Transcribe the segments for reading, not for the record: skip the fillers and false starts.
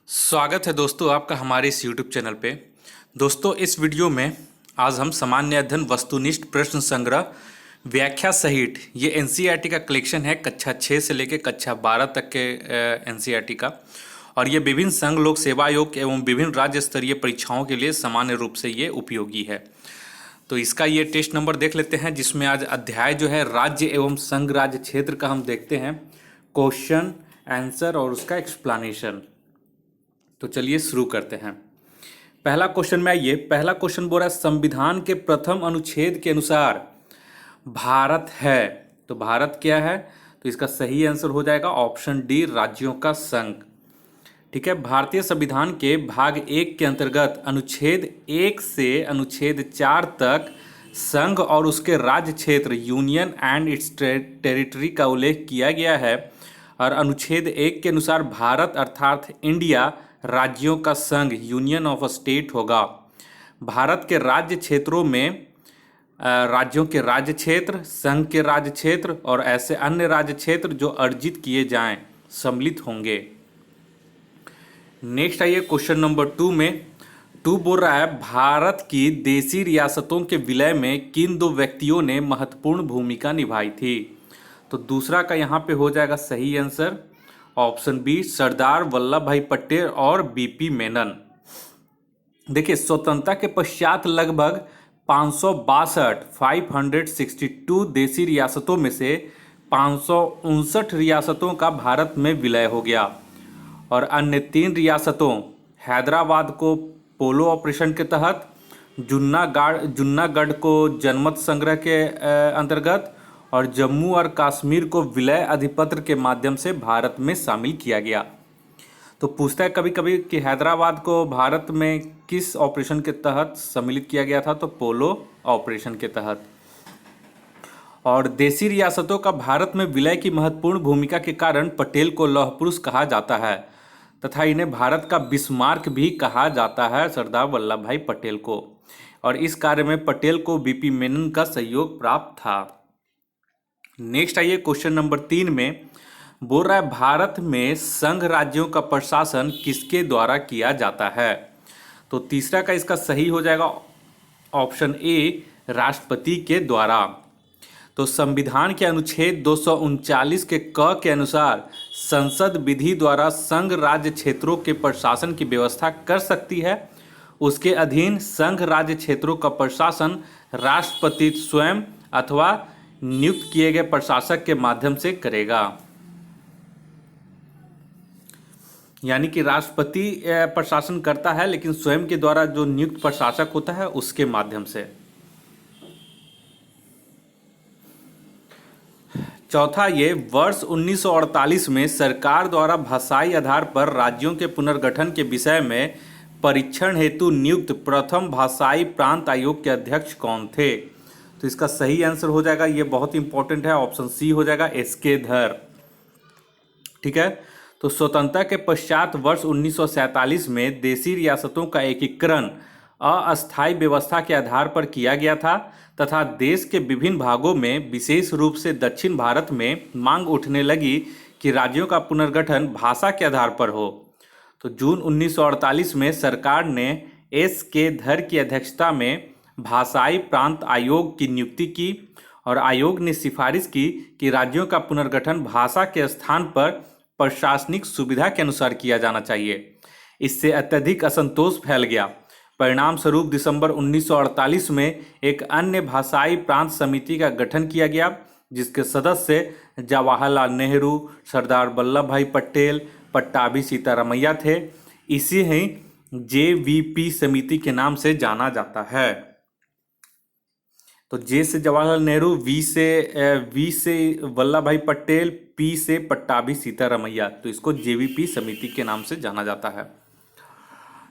स्वागत है दोस्तों आपका हमारे इस YouTube चैनल पे। दोस्तों इस वीडियो में आज हम सामान्य अध्ययन वस्तुनिष्ठ प्रश्न संग्रह व्याख्या सहित ये एनसीईआरटी का कलेक्शन है कक्षा 6 से लेकर कक्षा 12 तक के एनसीईआरटी का, और ये विभिन्न संघ लोक सेवा आयोग एवं विभिन्न राज्य स्तरीय परीक्षाओं के लिए सामान्य रूप से ये उपयोगी है। तो इसका ये टेस्ट नंबर देख लेते हैं, जिसमें आज अध्याय जो है राज्य एवं संघ राज्य क्षेत्र का हम देखते हैं, क्वेश्चन आंसर और उसका एक्सप्लेनेशन। तो चलिए शुरू करते हैं। पहला क्वेश्चन में आइए। पहला क्वेश्चन बोल रहा है संविधान के प्रथम अनुच्छेद के अनुसार भारत है। तो भारत क्या है? तो इसका सही आंसर हो जाएगा ऑप्शन डी, राज्यों का संघ। ठीक है। भारतीय संविधान के भाग 1 के अंतर्गत अनुच्छेद 1 से अनुच्छेद 4 तक संघ और उसके राज्य क्षेत्र यूनियन एंड इट्स टेरिटरी का उल्लेख किया गया है, और अनुच्छेद 1 के अनुसार भारत अर्थात इंडिया राज्यों का संघ यूनियन ऑफ स्टेट होगा। भारत के राज्य क्षेत्रों में राज्यों के राज्य क्षेत्र, संघ के राज्य क्षेत्र और ऐसे अन्य राज्य क्षेत्र जो अर्जित किए जाएं सम्मिलित होंगे। नेक्स्ट आइए क्वेश्चन नंबर 2 में। 2 बोल रहा है भारत की देशी रियासतों के विलय में किन 2 व्यक्तियों ने महत्वपूर्ण भूमिका निभाई थी? तो दूसरा का यहाँ पे हो जाएगा सही answer option B, Sardar Vallabh भाई पटेल और बीपी मेनन। देखिए, स्वतंत्रता के पश्चात लगभग 562 देशी रियासतों में से 559 रियासतों का भारत में विलय हो गया, और अन्य 3 रियासतों हैदराबाद को पोलो ऑपरेशन के तहत, जुन्नागढ़ को जनमत संग्रह के अंतर्गत और जम्मू और कश्मीर को विलय अधिपत्र के माध्यम से भारत में शामिल किया गया। तो पूछता है कभी कभी कि हैदराबाद को भारत में किस ऑपरेशन के तहत सम्मिलित किया गया था? तो पोलो ऑपरेशन के तहत। और देशी रियासतों का भारत में विलय की महत्वपूर्ण भूमिका के कारण पटेल को लौह पुरुष कहा जाता है, तथा इन्हें भारत का बिस्मार्क भी कहा जाता है, सरदार वल्लभ भाई पटेल को। और इस कार्य में पटेल को बीपी मेनन का सहयोग प्राप्त था। नेक्स्ट आइए क्वेश्चन नंबर 3 में। बोल रहा है भारत में संघ राज्यों का प्रशासन किसके द्वारा किया जाता है? तो तीसरा का इसका सही हो जाएगा ऑप्शन ए, राष्ट्रपति के द्वारा। तो संविधान के अनुच्छेद 239 के क के अनुसार संसद विधि द्वारा संघ राज्य क्षेत्रों के प्रशासन की व्यवस्था कर सकती है। उसके अधीन संघ राज्य क्षेत्रों का प्रशासन राष्ट्रपति स्वयं अथवा नियुक्त किए गए प्रशासक के माध्यम से करेगा। यानी कि राष्ट्रपति प्रशासन करता है, लेकिन स्वयं के द्वारा जो नियुक्त प्रशासक होता है उसके माध्यम से। चौथा ये, वर्ष 1948 में सरकार द्वारा भाषाई आधार पर राज्यों के पुनर्गठन के विषय में परीक्षण हेतु नियुक्त प्रथम भाषाई प्रांत आयोग के अध्यक्ष कौन थे? तो इसका सही आंसर हो जाएगा, ये बहुत इंपॉर्टेंट है, ऑप्शन सी हो जाएगा, एसके धर। ठीक है। तो स्वतंत्रता के पश्चात वर्ष 1947 में देशी रियासतों का एकीकरण अस्थायी व्यवस्था के आधार पर किया गया था, तथा देश के विभिन्न भागों में विशेष रूप से दक्षिण भारत में मांग उठने लगी कि राज्यों का पुनर्गठन भाषा के आधार पर हो। तो जून 1948 में सरकार ने एस.के. धर की अध्यक्षता में भाषाई प्रांत आयोग की नियुक्ति की, और आयोग ने सिफारिश की कि राज्यों का पुनर्गठन भाषा के स्थान पर प्रशासनिक सुविधा के अनुसार किया जाना चाहिए। इससे अत्यधिक असंतोष फैल गया। परिणाम स्वरूप दिसंबर 1948 में एक अन्य भाषाई प्रांत समिति का गठन किया गया, जिसके सदस्य जवाहरलाल नेहरू, सरदार वल्लभ भाई पटेल, पट्टाभी सीतारामैया थे। इसी ही JVP समिति के नाम से जाना जाता है। तो जे से जवाहरलाल नेहरू, वी से वल्लभ भाई पटेल, पी से पट्टाभी सीतारामैया। तो इसको JVP समिति के नाम से जाना जाता है।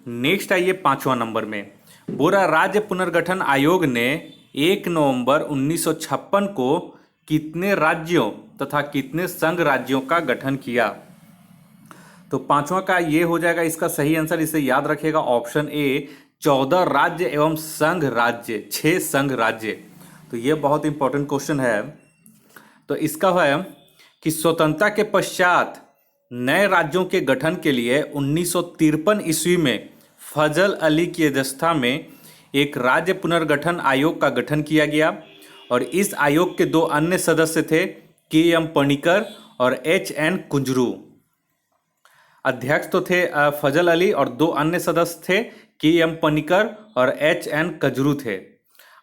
नेक्स्ट आइए 5वां नंबर में। बोरा राज्य पुनर्गठन आयोग ने 1 नवंबर 1956 को कितने राज्यों तथा कितने संघ राज्यों का गठन किया? तो 5वां का ये हो जाएगा इसका सही आंसर, इसे याद रखिएगा, ऑप्शन ए, 14 राज्य एवं संघ राज्य, 6 संघ राज्य। तो ये बहुत इंपॉर्टेंट क्वेश्चन है। तो इसका है कि स्वतंत्रता के पश्चात नए राज्यों के गठन के लिए 1953 ईस्वी में फजल अली की अध्यक्षता में एक राज्य पुनर्गठन आयोग का गठन किया गया और इस आयोग के दो अन्य सदस्य थे के.एम. पनिकर और एच.एन. कुंजरू। अध्यक्ष तो थे फजल अली और दो अन्य सदस्य थे के.एम. पनिकर और एच.एन. कुंजरू थे।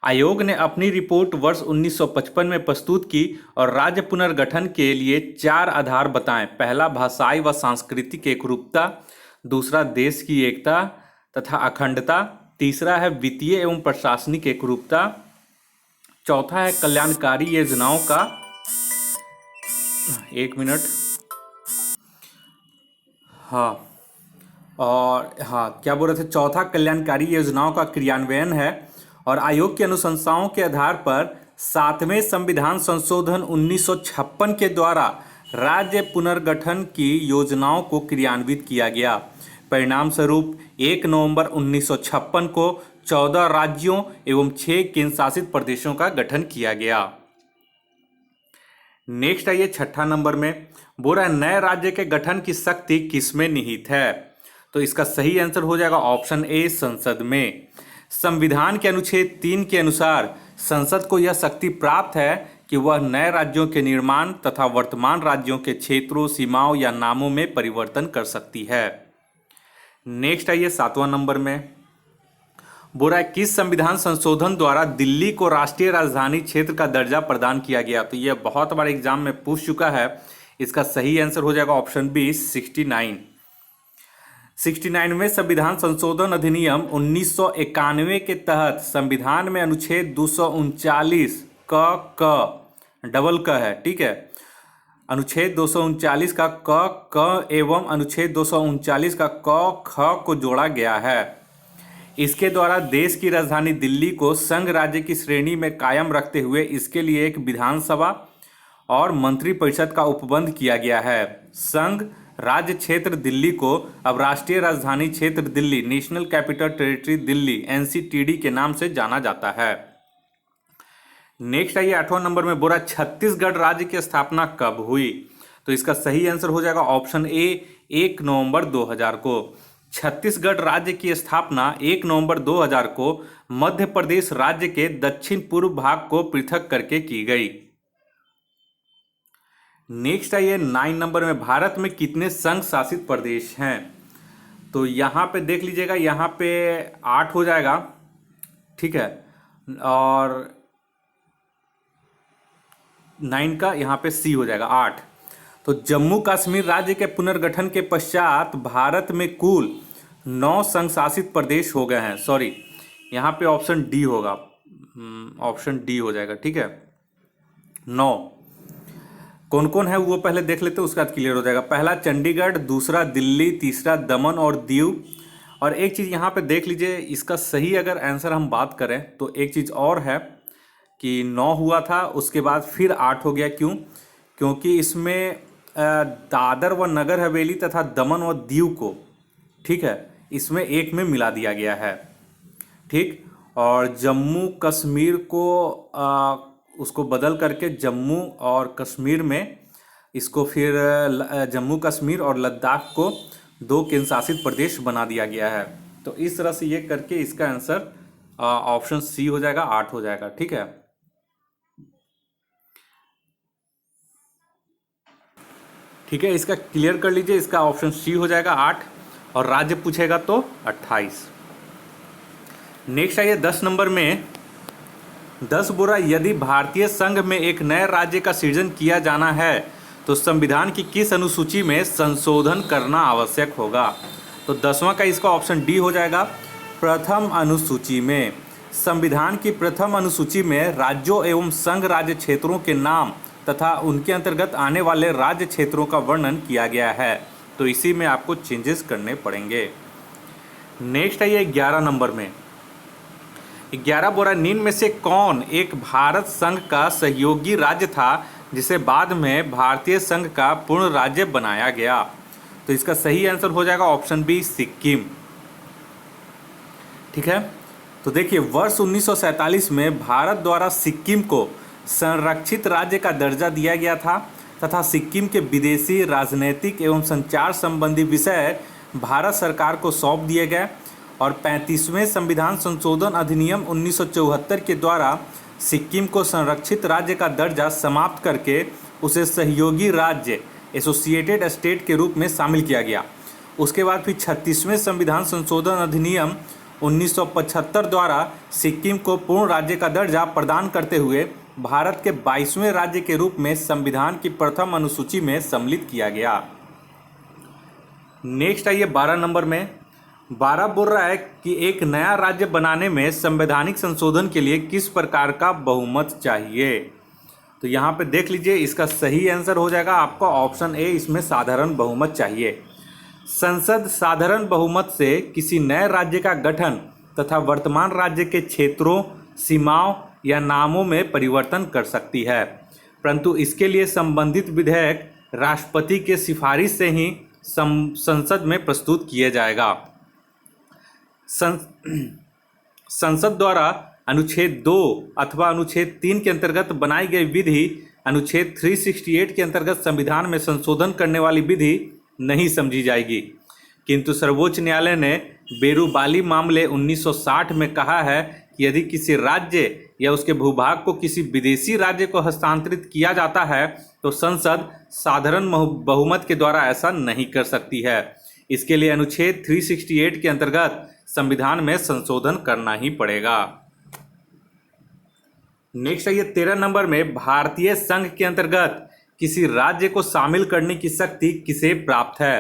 आयोग ने अपनी रिपोर्ट वर्ष 1955 में प्रस्तुत की और राज्य पुनर्गठन के लिए 4 आधार बताएं। पहला, भाषाई व सांस्कृतिक एकरूपता। दूसरा, देश की एकता तथा अखंडता। तीसरा है वित्तीय एवं प्रशासनिक एकरूपता। चौथा है कल्याणकारी योजनाओं का, एक मिनट, हाँ, और हाँ क्या बोल रहे थे, चौथा कल्याणकारी योजनाओं का क्रियान्वयन है। और आयोग की अनुशंसाओं के आधार पर 7वें संविधान संशोधन 1956 के द्वारा राज्य पुनर्गठन की योजनाओं को क्रियान्वित किया गया। परिणाम स्वरूप 1 नवंबर 1956 को 14 राज्यों एवं 6 केंद्र शासित प्रदेशों का गठन किया गया। नेक्स्ट आइए 6ठा नंबर में, बोल रहा है नए राज्य के गठन की शक्ति किसमें निहित है? तो इसका सही आंसर हो जाएगा ऑप्शन ए, संसद में। संविधान के अनुच्छेद 3 के अनुसार संसद को यह शक्ति प्राप्त है कि वह नए राज्यों के निर्माण तथा वर्तमान राज्यों के क्षेत्रों, सीमाओं या नामों में परिवर्तन कर सकती है। नेक्स्ट आइए 7वां नंबर में, बोल रहा है किस संविधान संशोधन द्वारा दिल्ली को राष्ट्रीय राजधानी क्षेत्र का दर्जा प्रदान किया गया? तो यह बहुत बार एग्जाम में पूछ चुका है। इसका सही आंसर हो जाएगा ऑप्शन बी, 69। 69वें संविधान संशोधन अधिनियम 1991 के तहत संविधान में अनुच्छेद 239 क डबल क है, ठीक है, अनुच्छेद 239 का क एवं अनुच्छेद 239 का क ख को जोड़ा गया है। इसके द्वारा देश की राजधानी दिल्ली को संघ राज्य की श्रेणी में कायम रखते हुए इसके लिए एक विधानसभा और मंत्रिपरिषद का उपबंध किया गया है। संघ राज्य क्षेत्र दिल्ली को अब राष्ट्रीय राजधानी क्षेत्र Delhi, national capital territory Delhi, NCTD के नाम से जाना जाता है। नेक्स्ट आइए 8वां नंबर में, बोला छत्तीसगढ़ राज्य की स्थापना कब हुई? तो इसका सही आंसर हो जाएगा ऑप्शन ए, 1 नवंबर 2000 को। छत्तीसगढ़ राज्य की स्थापना 1 नवंबर 2000 को मध्य प्रदेश राज्य के दक्षिण पूर्व भाग को पृथक करके की गई। नेक्स्ट आइए 9 नंबर में, भारत में कितने संघ शासित प्रदेश हैं? तो यहाँ पे देख लीजिएगा, यहाँ पे 8 हो जाएगा, ठीक है, और 9 का यहाँ पे सी हो जाएगा 8। तो जम्मू कश्मीर राज्य के पुनर्गठन के पश्चात भारत में कुल 9 संघ शासित प्रदेश हो गए हैं। सॉरी, यहाँ पे ऑप्शन डी होगा, ऑप्शन डी हो जाएगा, ठीक है। 9 कौन कौन है वो पहले देख लेते हैं, उसके बाद क्लियर हो जाएगा। पहला चंडीगढ़, दूसरा दिल्ली, तीसरा दमन और दीव। और एक चीज़ यहाँ पे देख लीजिए, इसका सही अगर आंसर हम बात करें तो एक चीज़ और है कि 9 हुआ था, उसके बाद फिर 8 हो गया। क्यों? क्योंकि इसमें दादर व नगर हवेली तथा दमन व दीव को, ठीक है, इसमें एक में मिला दिया गया है, ठीक। और जम्मू कश्मीर को उसको बदल करके जम्मू और कश्मीर में इसको फिर जम्मू कश्मीर और लद्दाख को 2 केंद्र शासित प्रदेश बना दिया गया है। तो इस तरह से ये करके इसका आंसर ऑप्शन सी हो जाएगा, 8 हो जाएगा, ठीक है। ठीक है, इसका क्लियर कर लीजिए, इसका ऑप्शन सी हो जाएगा 8 और राज्य पूछेगा तो 28। नेक्स्ट आइए 10 नंबर में, 10 बुरा, यदि भारतीय संघ में एक नए राज्य का सृजन किया जाना है तो संविधान की किस अनुसूची में संशोधन करना आवश्यक होगा? तो 10वां का इसका ऑप्शन डी हो जाएगा, प्रथम अनुसूची में। संविधान की प्रथम अनुसूची में राज्यों एवं संघ राज्य क्षेत्रों के नाम तथा उनके अंतर्गत आने वाले राज्य क्षेत्रों का वर्णन किया गया है, तो इसी में आपको चेंजेस करने पड़ेंगे। नेक्स्ट आइए 11 नंबर में, 11 बोरा, निम्न में से कौन एक भारत संघ का सहयोगी राज्य था जिसे बाद में भारतीय संघ का पूर्ण राज्य बनाया गया? तो इसका सही आंसर हो जाएगा ऑप्शन बी, सिक्किम, ठीक है। तो देखिए, वर्ष 1947 में भारत द्वारा सिक्किम को संरक्षित राज्य का दर्जा दिया गया था तथा सिक्किम के विदेशी, राजनीतिक एवं संचार संबंधी विषय भारत सरकार को सौंप दिए गए और 35वें संविधान संशोधन अधिनियम 1974 के द्वारा सिक्किम को संरक्षित राज्य का दर्जा समाप्त करके उसे सहयोगी राज्य एसोसिएटेड स्टेट के रूप में शामिल किया गया। उसके बाद फिर 36वें संविधान संशोधन अधिनियम 1975 द्वारा सिक्किम को पूर्ण राज्य का दर्जा प्रदान करते हुए भारत के 22वें राज्य के रूप में संविधान की प्रथम अनुसूची में सम्मिलित किया गया। नेक्स्ट आइए 12 नंबर में। 12 बोल रहा है कि एक नया राज्य बनाने में संवैधानिक संशोधन के लिए किस प्रकार का बहुमत चाहिए। तो यहाँ पे देख लीजिए, इसका सही आंसर हो जाएगा आपका ऑप्शन ए, इसमें साधारण बहुमत चाहिए। संसद साधारण बहुमत से किसी नए राज्य का गठन तथा वर्तमान राज्य के क्षेत्रों, सीमाओं या नामों में परिवर्तन कर सकती है, परंतु इसके लिए संबंधित विधेयक राष्ट्रपति के सिफारिश से ही संसद में प्रस्तुत किया जाएगा। संसद द्वारा अनुच्छेद 2 अथवा अनुच्छेद 3 के अंतर्गत बनाई गई विधि अनुच्छेद 368 के अंतर्गत संविधान में संशोधन करने वाली विधि नहीं समझी जाएगी, किंतु सर्वोच्च न्यायालय ने बेरूबाली मामले 1960 में कहा है कि यदि किसी राज्य या उसके भूभाग को किसी विदेशी राज्य को हस्तांतरित किया जाता है तो संसद साधारण बहुमत के द्वारा ऐसा नहीं कर सकती है। इसके लिए अनुच्छेद 368 के अंतर्गत संविधान में संशोधन करना ही पड़ेगा। नेक्स्ट है ये 13 नंबर में, भारतीय संघ के अंतर्गत किसी राज्य को शामिल करने की शक्ति किसे प्राप्त है।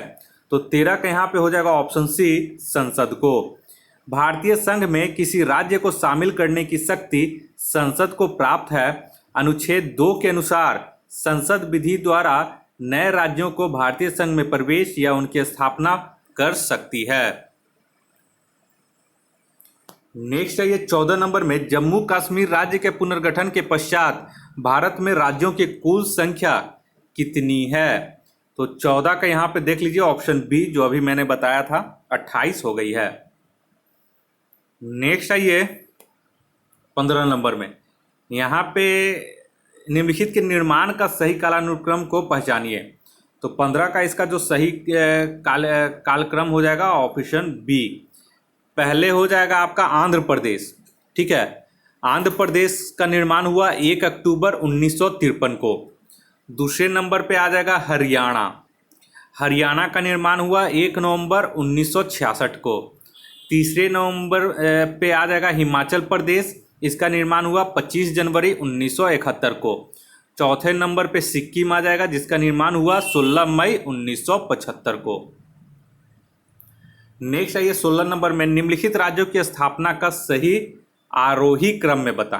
तो 13 का यहाँ पे हो जाएगा ऑप्शन सी, संसद को। भारतीय संघ में किसी राज्य को शामिल करने की शक्ति संसद को प्राप्त है। अनुच्छेद 2 के अनुसार संसद विधि द्वारा नए राज्यों को भारतीय संघ में प्रवेश या उनकी स्थापना कर सकती है। नेक्स्ट है ये 14 नंबर में, जम्मू कश्मीर राज्य के पुनर्गठन के पश्चात भारत में राज्यों की कुल संख्या कितनी है। तो 14 का यहाँ पे देख लीजिए ऑप्शन बी, जो अभी मैंने बताया था, 28 हो गई है। नेक्स्ट आइए 15 नंबर में, यहाँ पे निम्नलिखित के निर्माण का सही कालानुक्रम को पहचानिए। तो 15 का इसका जो सही कालक्रम हो जाएगा ऑप्शन बी, पहले हो जाएगा आपका आंध्र प्रदेश। ठीक है, आंध्र प्रदेश का निर्माण हुआ 1 अक्टूबर 1953 को। दूसरे नंबर पे आ जाएगा हरियाणा। हरियाणा का निर्माण हुआ 1 नवंबर 1966 को। तीसरे नंबर पे आ जाएगा हिमाचल प्रदेश, इसका निर्माण हुआ 25 जनवरी 1971 को। चौथे नंबर पे सिक्किम आ जाएगा, जिसका निर्माण हुआ 16 मई 1975 को। नेक्स्ट है ये 16 नंबर में, निम्नलिखित राज्यों की स्थापना का सही आरोही क्रम में बता,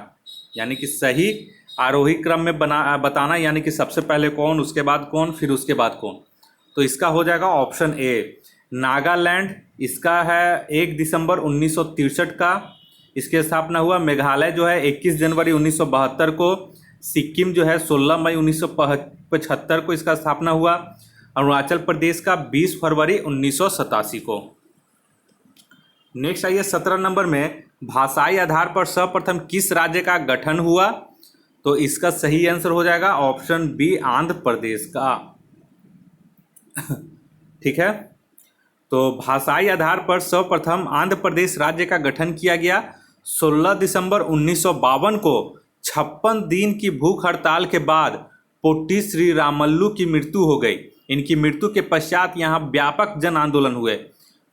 यानी कि सही आरोही क्रम में बताना, यानी कि सबसे पहले कौन, उसके बाद कौन, फिर उसके बाद कौन। तो इसका हो जाएगा ऑप्शन ए, नागालैंड, इसका है 1 दिसंबर 1963 का, इसकी स्थापना हुआ। मेघालय जो है 21 जनवरी 1972 को। सिक्किम जो है 16 मई 1975 को इसका स्थापना हुआ। अरुणाचल प्रदेश का 20 फरवरी 1987 को। नेक्स्ट आइए 17 नंबर में, भाषाई आधार पर सर्वप्रथम किस राज्य का गठन हुआ। तो इसका सही आंसर हो जाएगा ऑप्शन बी, आंध्र प्रदेश का। ठीक है, तो भाषाई आधार पर सर्वप्रथम आंध्र प्रदेश राज्य का गठन किया गया। 16 दिसंबर 1952 को 56 दिन की भूख हड़ताल के बाद पोट्टी श्री रामल्लू की मृत्यु हो गई। इनकी मृत्यु के पश्चात यहाँ व्यापक जन आंदोलन हुए।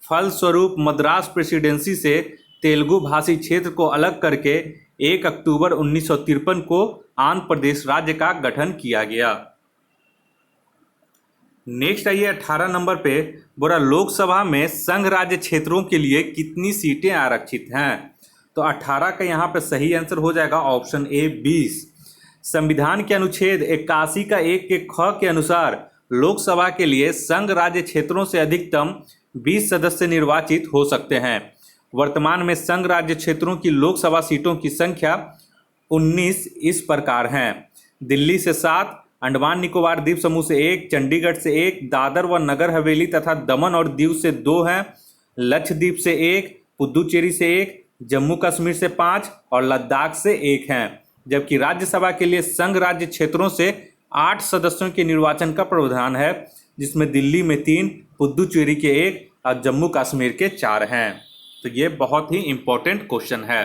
फलस्वरूप मद्रास प्रेसिडेंसी से तेलुगु भाषी क्षेत्र को अलग करके 1 अक्टूबर 1953 को आंध्र प्रदेश राज्य का गठन किया गया। नेक्स्ट आइए 18 नंबर पे, बोरा लोकसभा में संघ राज्य क्षेत्रों के लिए कितनी सीटें आरक्षित हैं। तो 18 का यहाँ पे सही आंसर हो जाएगा ऑप्शन ए, 20। संविधान के अनुच्छेद 81 का 1 के ख के अनुसार लोकसभा के लिए संघ राज्य क्षेत्रों से अधिकतम 20 सदस्य निर्वाचित हो सकते हैं। वर्तमान में संघ राज्य क्षेत्रों की लोकसभा सीटों की संख्या 19 इस प्रकार हैं। दिल्ली से 7, अंडमान निकोबार द्वीप समूह से 1, चंडीगढ़ से 1, दादर व नगर हवेली तथा दमन और दीव से 2 हैं, लक्षद्वीप से 1, पुदुचेरी से 1, जम्मू कश्मीर से 5 और लद्दाख से 1 हैं। जबकि राज्यसभा के लिए संघ राज्य क्षेत्रों से 8 सदस्यों के निर्वाचन का प्रावधान है, जिसमें दिल्ली में 3, पुदुचेरी के 1 और जम्मू कश्मीर के 4 हैं। तो ये बहुत ही इंपॉर्टेंट क्वेश्चन है।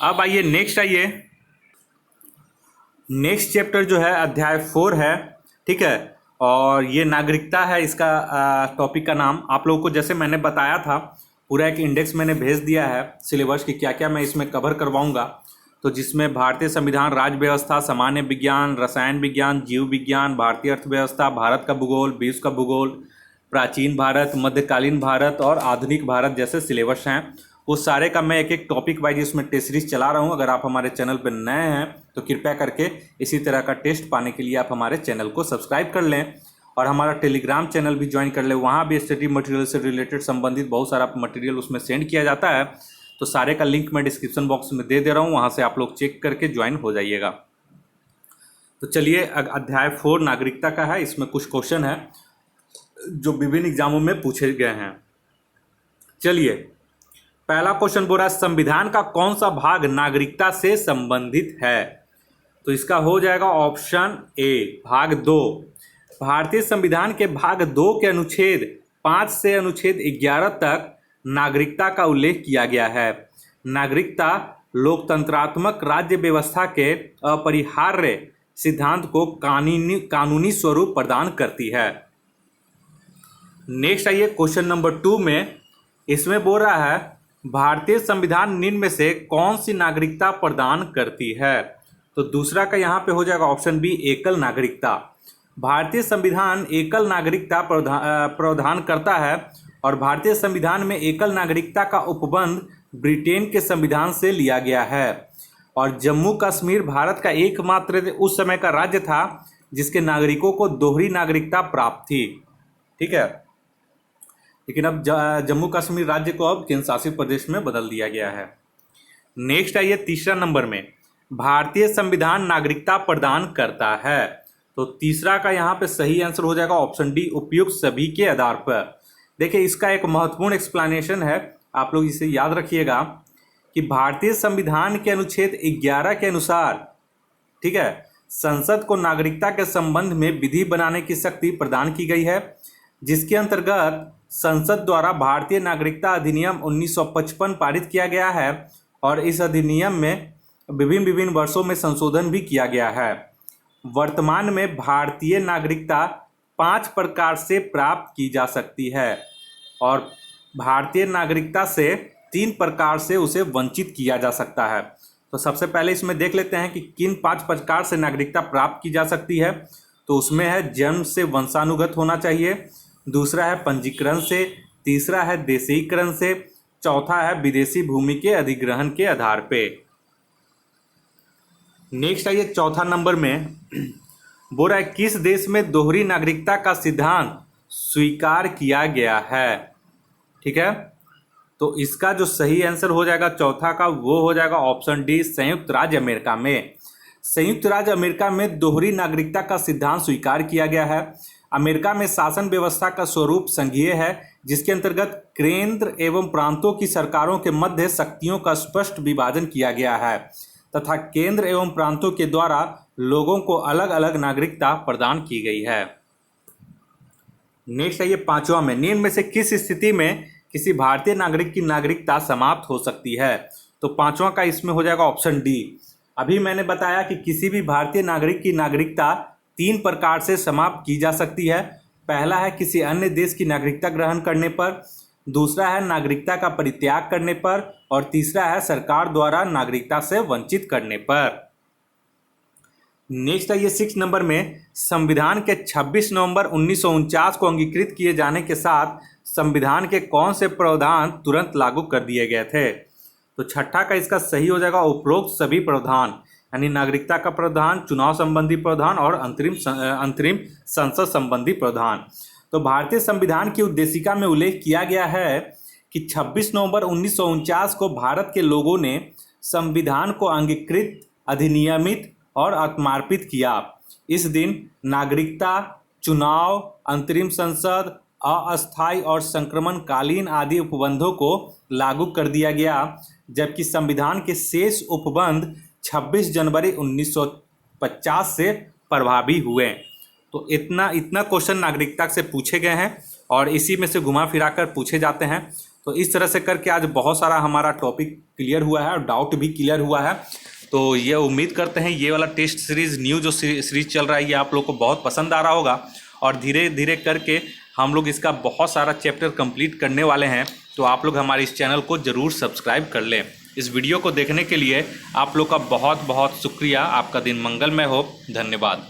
अब आइए नेक्स्ट चैप्टर जो है अध्याय 4 है, ठीक है, और ये नागरिकता है इसका टॉपिक का नाम। आप लोगों को जैसे मैंने बताया था पूरा एक इंडेक्स मैंने भेज दिया है सिलेबस की क्या क्या मैं इसमें कवर करवाऊंगा। तो जिसमें भारतीय संविधान, राज्य व्यवस्था, सामान्य विज्ञान, रसायन विज्ञान, जीव विज्ञान, भारतीय अर्थव्यवस्था, भारत का भूगोल, विश्व का भूगोल, प्राचीन भारत, मध्यकालीन भारत और आधुनिक भारत जैसे सिलेबस हैं, उस सारे का मैं एक एक टॉपिक वाइज इसमें टेस्ट सीरीज चला रहा हूँ। अगर आप हमारे चैनल पर नए हैं तो कृपया करके इसी तरह का टेस्ट पाने के लिए आप हमारे चैनल को सब्सक्राइब कर लें और हमारा टेलीग्राम चैनल भी ज्वाइन कर लें। वहाँ भी स्टडी मटेरियल से रिलेटेड संबंधित बहुत सारा मटेरियल उसमें सेंड किया जाता है। तो सारे का लिंक मैं डिस्क्रिप्शन बॉक्स में दे रहा हूँ, वहाँ से आप लोग चेक करके ज्वाइन हो जाइएगा। तो चलिए अध्याय 4 नागरिकता का है। इसमें कुछ क्वेश्चन है जो विभिन्न एग्जामों में पूछे गए हैं। चलिए पहला क्वेश्चन बोल रहा है संविधान का कौन सा भाग नागरिकता से संबंधित है? तो इसका हो जाएगा ऑप्शन ए भाग 2। भारतीय संविधान के भाग 2 के अनुच्छेद 5 से अनुच्छेद 11 तक नागरिकता का उल्लेख किया गया है। नागरिकता लोकतंत्रात्मक राज्य व्यवस्था के अपरिहार्य सिद्धांत को कानूनी स्वरूप प्रदान करती है। नेक्स्ट आइए क्वेश्चन नंबर 2 में। इसमें बोल रहा है भारतीय संविधान निम्न में से कौन सी नागरिकता प्रदान करती है? तो दूसरा का यहाँ पे हो जाएगा ऑप्शन बी एकल नागरिकता। भारतीय संविधान एकल नागरिकता प्रावधान करता है और भारतीय संविधान में एकल नागरिकता का उपबंध ब्रिटेन के संविधान से लिया गया है। और जम्मू कश्मीर भारत का एकमात्र उस समय का राज्य था जिसके नागरिकों को दोहरी नागरिकता प्राप्त थी, ठीक है। लेकिन अब जम्मू कश्मीर राज्य को अब केंद्र शासित प्रदेश में बदल दिया गया है। नेक्स्ट आइए तीसरा नंबर में, भारतीय संविधान नागरिकता प्रदान करता है। तो तीसरा का यहाँ पे सही आंसर हो जाएगा ऑप्शन डी उपयुक्त सभी के आधार पर। देखिए इसका एक महत्वपूर्ण एक्सप्लेनेशन है, आप लोग इसे याद रखिएगा कि भारतीय संविधान के अनुच्छेद 11 के अनुसार, ठीक है, संसद को नागरिकता के संबंध में विधि बनाने की शक्ति प्रदान की गई है, जिसके अंतर्गत संसद द्वारा भारतीय नागरिकता अधिनियम 1955 पारित किया गया है और इस अधिनियम में विभिन्न वर्षों में संशोधन भी किया गया है। वर्तमान में भारतीय नागरिकता 5 प्रकार से प्राप्त की जा सकती है और भारतीय नागरिकता से 3 प्रकार से उसे वंचित किया जा सकता है। तो सबसे पहले इसमें देख लेते हैं कि किन 5 प्रकार से नागरिकता प्राप्त की जा सकती है। तो उसमें है जन्म से वंशानुगत होना चाहिए, दूसरा है पंजीकरण से, तीसरा है देशीकरण से, चौथा है विदेशी भूमि के अधिग्रहण के आधार पे। नेक्स्ट आइए चौथा नंबर में बोल रहा है किस देश में दोहरी नागरिकता का सिद्धांत स्वीकार किया गया है, ठीक है। तो इसका जो सही आंसर हो जाएगा चौथा का वो हो जाएगा ऑप्शन डी संयुक्त राज्य अमेरिका में। संयुक्त राज्य अमेरिका में दोहरी नागरिकता का सिद्धांत स्वीकार किया गया है। अमेरिका में शासन व्यवस्था का स्वरूप संघीय है, जिसके अंतर्गत केंद्र एवं प्रांतों की सरकारों के मध्य शक्तियों का स्पष्ट विभाजन किया गया है तथा केंद्र एवं प्रांतों के द्वारा लोगों को अलग अलग नागरिकता प्रदान की गई है। नेक्स्ट है ये पांचवा में, निम्न में से किस स्थिति में किसी भारतीय नागरिक की नागरिकता समाप्त हो सकती है? तो पांचवा का इसमें हो जाएगा ऑप्शन डी। अभी मैंने बताया कि किसी भी भारतीय नागरिक की नागरिकता 3 प्रकार से समाप्त की जा सकती है। पहला है किसी अन्य देश की नागरिकता ग्रहण करने पर, दूसरा है नागरिकता का परित्याग करने पर और तीसरा है सरकार द्वारा नागरिकता से वंचित करने पर। नेक्स्ट है ये 6 नंबर में, संविधान के 26 नवंबर 1949 को अंगीकृत किए जाने के साथ संविधान के कौन से प्रावधान तुरंत लागू कर दिए गए थे? तो छठा का इसका सही हो जाएगा उपरोक्त सभी प्रावधान, यानी नागरिकता का प्रावधान, चुनाव संबंधी प्रावधान और अंतरिम संसद संबंधी प्रावधान। तो भारतीय संविधान की उद्देशिका में उल्लेख किया गया है कि 26 नवंबर 1949 को भारत के लोगों ने संविधान को अंगीकृत, अधिनियमित और आत्मार्पित किया। इस दिन नागरिकता, चुनाव, अंतरिम संसद, अस्थायी और संक्रमणकालीन आदि उपबंधों को लागू कर दिया गया, जबकि संविधान के शेष उपबंध 26 जनवरी 1950 से प्रभावी हुए। तो इतना क्वेश्चन नागरिकता से पूछे गए हैं और इसी में से घुमा फिरा कर पूछे जाते हैं। तो इस तरह से करके आज बहुत सारा हमारा टॉपिक क्लियर हुआ है और डाउट भी क्लियर हुआ है। तो ये उम्मीद करते हैं ये वाला टेस्ट सीरीज़ न्यू जो सीरीज़ चल रहा है ये आप लोग को बहुत पसंद आ रहा होगा और धीरे धीरे करके हम लोग इसका बहुत सारा चैप्टर कंप्लीट करने वाले हैं। तो आप लोग हमारे इस चैनल को ज़रूर सब्सक्राइब कर लें। इस वीडियो को देखने के लिए आप लोग का बहुत बहुत शुक्रिया। आपका दिन मंगलमय हो। धन्यवाद।